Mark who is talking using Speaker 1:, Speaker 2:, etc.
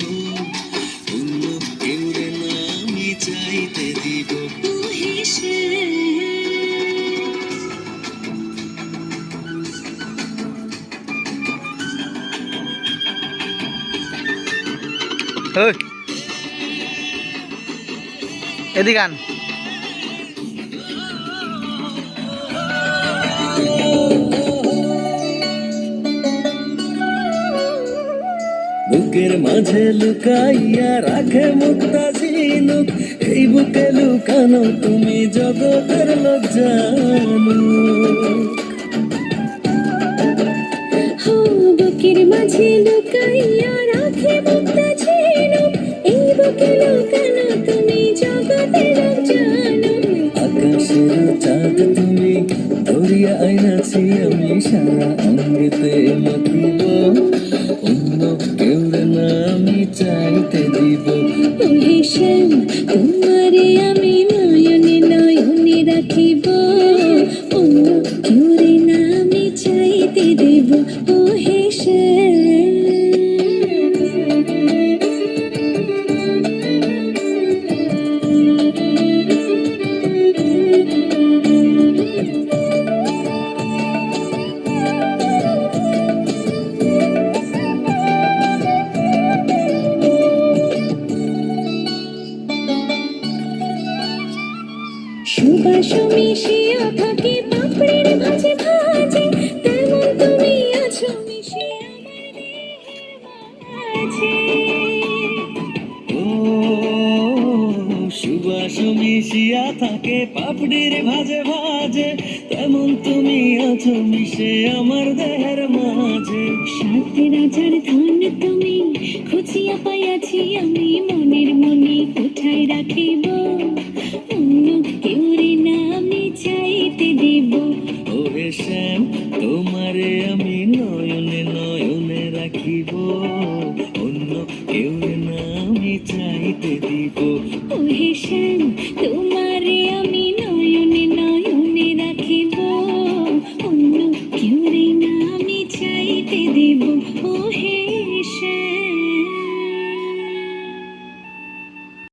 Speaker 1: দিব, অন্য কেউ রে না আমি চাইতে দিব।
Speaker 2: এদিকে গান
Speaker 1: বুকের মাঝে লুকাইয়া রাখে মুক্তা ঝিনুক, এই বুকে লুকানো তুমি জগতের লোক জানো।
Speaker 3: বুকের মাঝে লুকাইয়া রাখে মুক্তা ঝিনুক, এই বুকে লুকানো তুমি জগতের লোক জানো।
Speaker 1: আকাশের চাঁদ তুমি, দরিয়া আইনাছি আমি, সারা অঙ্গেতে মাখিব, অন্য কেউ রে না আমি চাইতে দিব।
Speaker 3: ওহে শ্যাম, তোমারে আমি নয়নে নয়নে রাখিব, অন্য কেউ রে না আমি চাইতে দেব। ওহে শ্যাম, সুবাস মিশিয়া থাকে পাপড়ির ভাজে ভাজে, তেমন তুমি আছো মিশে আমার দেহের মাঝে।
Speaker 1: ও সুবাস মিশিয়া থাকে পাপড়ির ভাজে ভাজে, তেমন তুমি আছো মিশে আমার দেহের মাঝে।
Speaker 3: সাত রাজার ধন তুমি খুঁজিয়া পাইয়াছি আমি, মনের মনে কোথায় রাখিব, অন্য কেউ রে না আমি চাইতে দেব।
Speaker 1: ওহে শ্যাম, তোমারে আমি নয়নে নয়নে রাখিব, অন্য কেউ রে না আমি চাইতে দিব।
Speaker 3: ওহে শ্যাম,